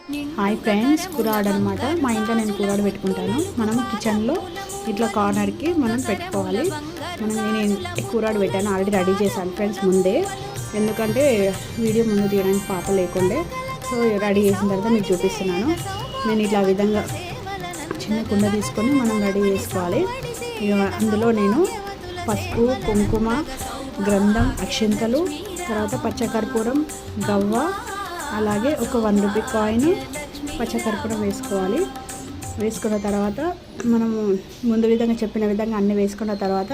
Hi friends, కురాడ్ అనమాట. మా ఇంట్లో నేను కురాడ్ పెట్టుకుంటాను. మనం కిచెన్లో ఇట్లా కార్నర్కి మనం పెట్టుకోవాలి. నేను కురాడ్ పెట్టాను, ఆల్రెడీ రెడీ చేశాను ఫ్రెండ్స్ ముందే, ఎందుకంటే వీడియో ముందు తీయడానికి పాప లేకుండే. సో రెడీ చేసిన తర్వాత మీకు చూపిస్తున్నాను. నేను ఇట్లా విధంగా చిన్న కుండ తీసుకొని మనం రెడీ చేసుకోవాలి. అందులో నేను పసుపు, కుంకుమ, గ్రంథం, అక్షింతలు, తర్వాత పచ్చకర్పూరం, గవ్వ, అలాగే ఒక 1 రూపీ కాయిన్, పచ్చకర్పూరం వేసుకోవాలి. వేసుకున్న తర్వాత మనము ముందు విధంగా చెప్పిన విధంగా అన్నీ వేసుకున్న తర్వాత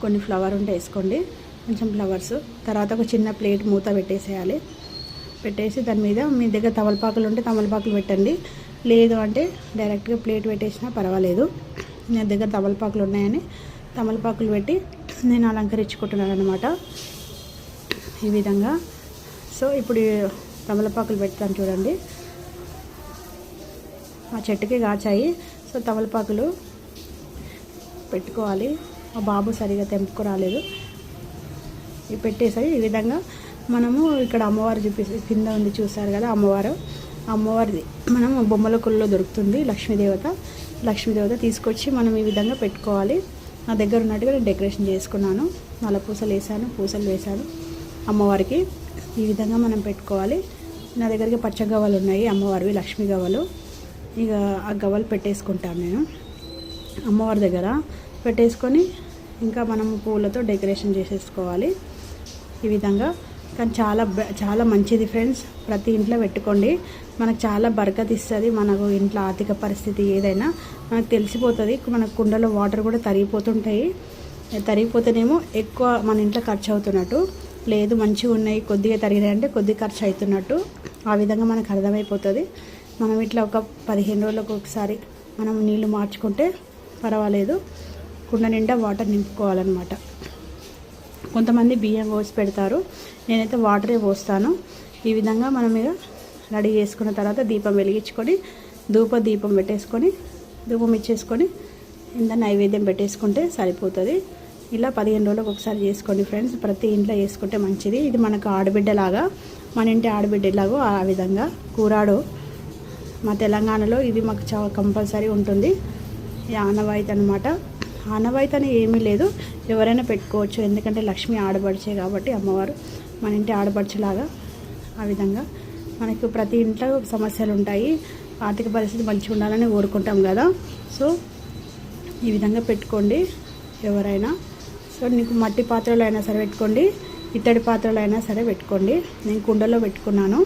కొన్ని ఫ్లవర్ ఉంటే వేసుకోండి, కొంచెం ఫ్లవర్స్. తర్వాత ఒక చిన్న ప్లేట్ మూత పెట్టేసేయాలి. పెట్టేసి దాని మీద మీ దగ్గర తమలపాకులు ఉంటే తమలపాకులు పెట్టండి, లేదు అంటే డైరెక్ట్గా ప్లేట్ పెట్టేసినా పర్వాలేదు. నా దగ్గర తమలపాకులు ఉన్నాయని తమలపాకులు పెట్టి నేను అలంకరించుకుంటున్నాను అనమాట ఈ విధంగా. సో ఇప్పుడు తమలపాకులు పెడతాను చూడండి, మా చెట్టుకి కాచాయి. సో తమలపాకులు పెట్టుకోవాలి. మా బాబు సరిగా తెంపుకు రాలేదు. ఇవి పెట్టేసాయి. ఈ విధంగా మనము ఇక్కడ అమ్మవారు కింద ఉంది చూసారు కదా, అమ్మవారిది మనం బొమ్మల కొల్లో దొరుకుతుంది. లక్ష్మీదేవత తీసుకొచ్చి మనం ఈ విధంగా పెట్టుకోవాలి. నా దగ్గర ఉన్నట్టుగా నేను డెకరేషన్ చేసుకున్నాను. నల్ల పూసలు వేసాను అమ్మవారికి. ఈ విధంగా మనం పెట్టుకోవాలి. నా దగ్గరికి పచ్చ గవ్వలు ఉన్నాయి అమ్మవారివి, లక్ష్మీ గవ్వలు. ఇక ఆ గవ్వలు పెట్టేసుకుంటాను నేను అమ్మవారి దగ్గర పెట్టేసుకొని, ఇంకా మనం పూలతో డెకరేషన్ చేసేసుకోవాలి ఈ విధంగా. కానీ చాలా మంచిది ఫ్రెండ్స్, ప్రతి ఇంట్లో పెట్టుకోండి. మనకు చాలా బరకత్ ఇస్తుంది. మనకు ఇంట్లో ఆర్థిక పరిస్థితి ఏదైనా మనకు తెలిసిపోతుంది. మన కుండలో వాటర్ కూడా తరిగిపోతేనేమో ఎక్కువ మన ఇంట్లో ఖర్చు అవుతున్నట్టు, లేదు మంచిగా ఉన్నాయి కొద్దిగా తరిగినాయంటే కొద్దిగా ఖర్చు అవుతున్నట్టు, ఆ విధంగా మనకు అర్థమైపోతుంది. మనం ఇట్లా ఒక 15 రోజులకు ఒకసారి మనం నీళ్లు మార్చుకుంటే పర్వాలేదు. కుండ నిండా వాటర్ నింపుకోవాలన్నమాట. కొంతమంది బియ్యం పోసి పెడతారు, నేనైతే వాటరే పోస్తాను. ఈ విధంగా మనం ఇక రెడీ చేసుకున్న తర్వాత దీపం వెలిగించుకొని దీపం పెట్టేసుకొని ధూపం ఇచ్చేసుకొని ఇంత నైవేద్యం పెట్టేసుకుంటే సరిపోతుంది. ఇలా 15 రోజులకు ఒకసారి చేసుకోండి ఫ్రెండ్స్. ప్రతి ఇంట్లో చేసుకుంటే మంచిది. ఇది మనకు ఆడబిడ్డలాగా, మన ఇంటి ఆడబిడ్డలాగో ఆ విధంగా కూరాడు మా తెలంగాణలో ఇది మాకు చాలా కంపల్సరీ ఉంటుంది. ఆనవాయితీ అనమాట. ఆనవాయితీ అని ఏమీ లేదు, ఎవరైనా పెట్టుకోవచ్చు. ఎందుకంటే లక్ష్మి ఆడపడిచే కాబట్టి అమ్మవారు మన ఇంటి ఆడపడిచేలాగా. ఆ విధంగా మనకు ప్రతి ఇంట్లో సమస్యలు ఉంటాయి, ఆర్థిక పరిస్థితి మంచిగా ఉండాలని కోరుకుంటాం కదా. సో ఈ విధంగా పెట్టుకోండి ఎవరైనా. సో నీకు మట్టి పాత్రలు అయినా సరే పెట్టుకోండి, ఇత్తడి పాత్రలు అయినా సరే పెట్టుకోండి. నేను కుండలో పెట్టుకున్నాను.